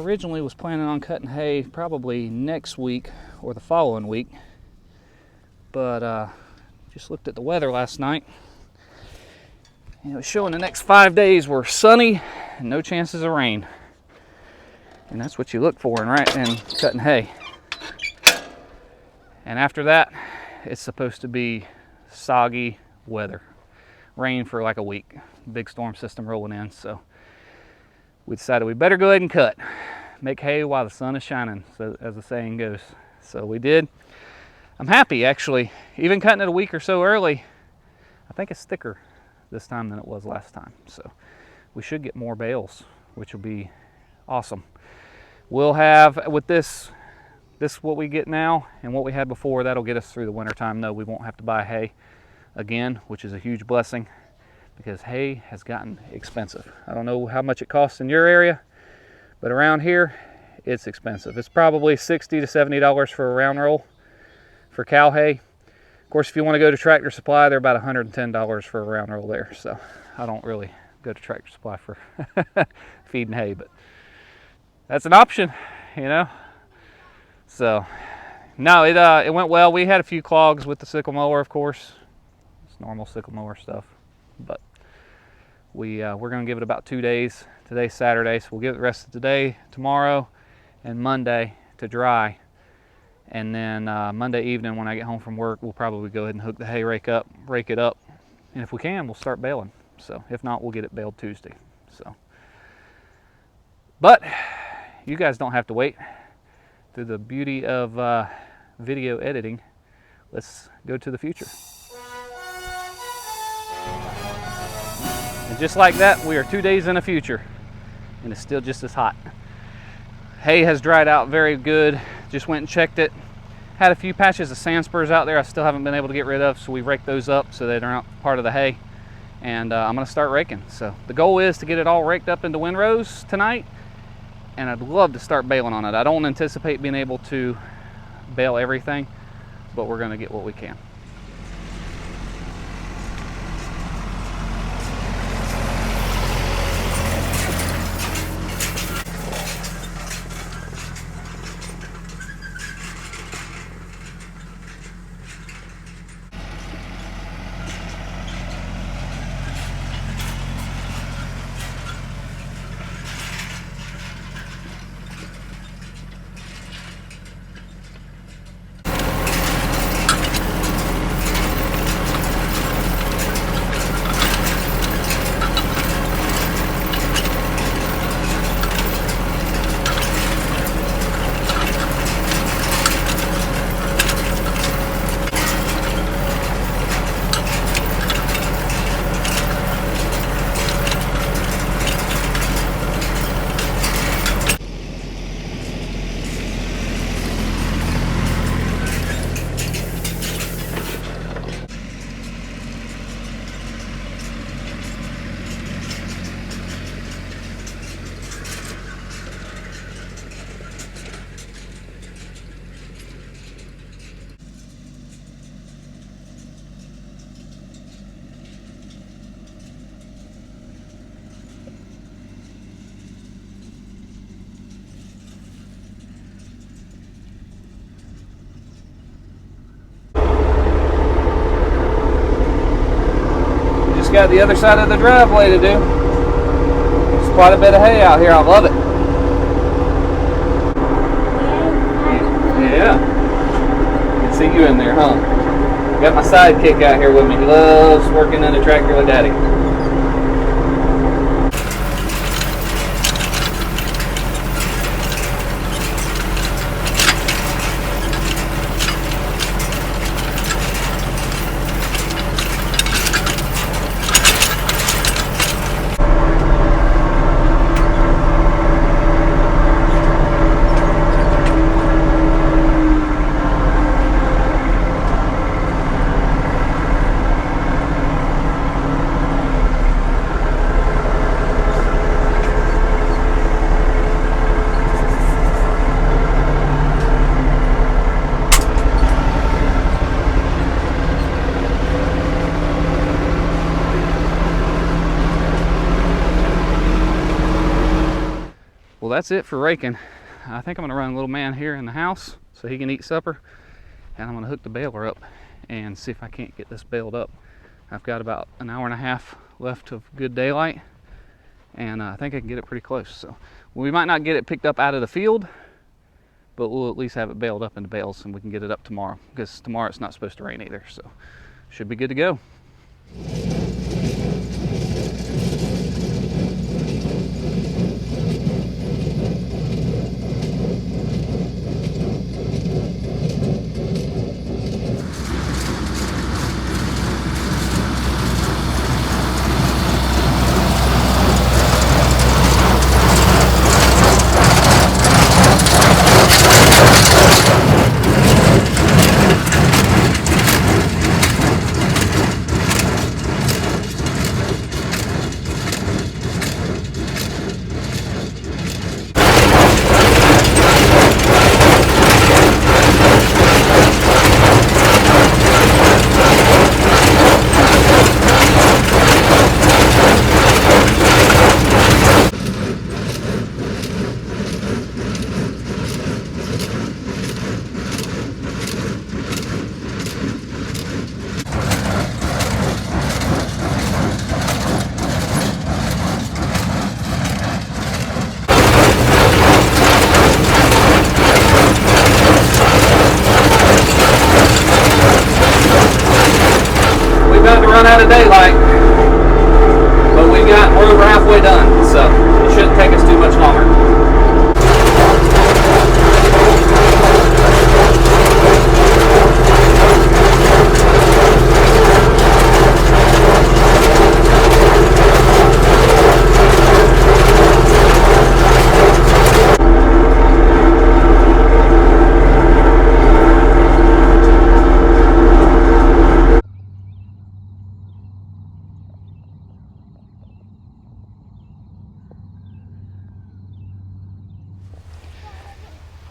originally was planning on cutting hay probably next week or the following week, but just looked at the weather last night. It was showing the next 5 days were sunny and no chances of rain. And that's what you look for in cutting hay. And after that, it's supposed to be soggy weather. Rain for like a week. Big storm system rolling in. So we decided we better go ahead and cut. Make hay while the sun is shining, so as the saying goes. So we did. I'm happy, actually. Even cutting it a week or so early, I think it's thicker this time than it was last time. So we should get more bales, which will be awesome. We'll have, with this what we get now and what we had before, that'll get us through the winter time. No, we won't have to buy hay again, which is a huge blessing, because hay has gotten expensive. I don't know how much it costs in your area, but around here, it's expensive. It's probably $60 to $70 for a round roll for cow hay. Of course, if you want to go to Tractor Supply, they're about $110 for a round roll there. So I don't really go to Tractor Supply for feeding hay, but that's an option, you know. So no, it went well. We had a few clogs with the sickle mower, of course. It's normal sickle mower stuff, but we're going to give it about 2 days. Today's Saturday, so we'll give it the rest of today, tomorrow, and Monday to dry. And then Monday evening when I get home from work, we'll probably go ahead and hook the hay rake it up. And if we can, we'll start baling. So if not, we'll get it baled Tuesday. So, but you guys don't have to wait. Through the beauty of video editing, let's go to the future. And just like that, we are 2 days in the future, and it's still just as hot. Hay has dried out very good. Just went and checked it. Had a few patches of sand spurs out there I still haven't been able to get rid of, so we raked those up so they're not part of the hay. And I'm going to start raking. So the goal is to get it all raked up into windrows tonight, and I'd love to start baling on it. I don't anticipate being able to bale everything, but we're going to get what we can. Got the other side of the driveway to do. There's quite a bit of hay out here. I love it. Yeah. I can see you in there, huh? Got my sidekick out here with me. He loves working in a tractor with Daddy. Well, that's it for raking. I think I'm gonna run little man here in the house so he can eat supper, and I'm gonna hook the baler up and see if I can't get this baled up. I've got about an hour and a half left of good daylight, and I think I can get it pretty close. So we might not get it picked up out of the field, but we'll at least have it baled up into bales, and we can get it up tomorrow, because tomorrow it's not supposed to rain either, so should be good to go. Run out of daylight, but we're over halfway done, so it shouldn't take us too much longer.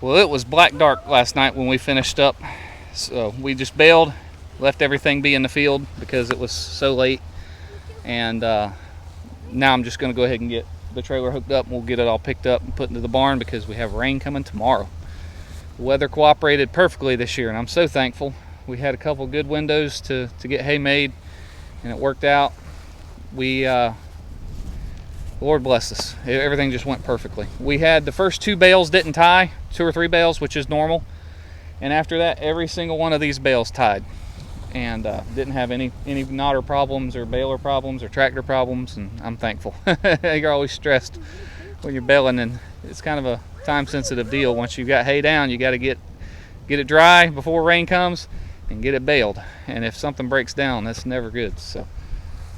Well, it was black dark last night when we finished up, so we just baled, left everything be in the field because it was so late, and now I'm just going to go ahead and get the trailer hooked up, and we'll get it all picked up and put into the barn because we have rain coming tomorrow. The weather cooperated perfectly this year, and I'm so thankful. We had a couple good windows to get hay made, and it worked out. Lord bless us. Everything just went perfectly. We had the first 2 bales didn't tie, 2 or 3 bales, which is normal. And after that, every single one of these bales tied. And didn't have any knotter problems or baler problems or tractor problems, and I'm thankful. You're always stressed when you're baling, and it's kind of a time-sensitive deal. Once you've got hay down, you got to get it dry before rain comes and get it baled. And if something breaks down, that's never good. So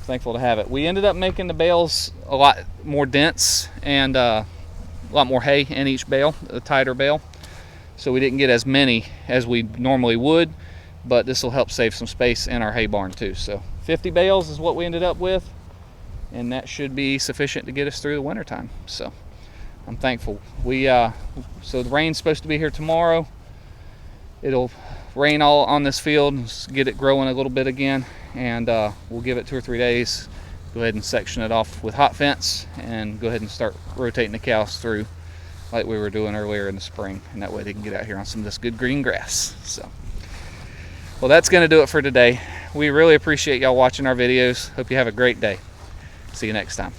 thankful to have it. We ended up making the bales a lot more dense and a lot more hay in each bale, a tighter bale. So we didn't get as many as we normally would, but this will help save some space in our hay barn too. So 50 bales is what we ended up with, and that should be sufficient to get us through the winter time. So I'm thankful. So the rain's supposed to be here tomorrow. It'll rain all on this field and get it growing a little bit again, and we'll give it 2 or 3 days, go ahead and section it off with hot fence, and go ahead and start rotating the cows through like we were doing earlier in the spring, and that way they can get out here on some of this good green grass. So, well, that's going to do it for today. We really appreciate y'all watching our videos. Hope you have a great day. See you next time.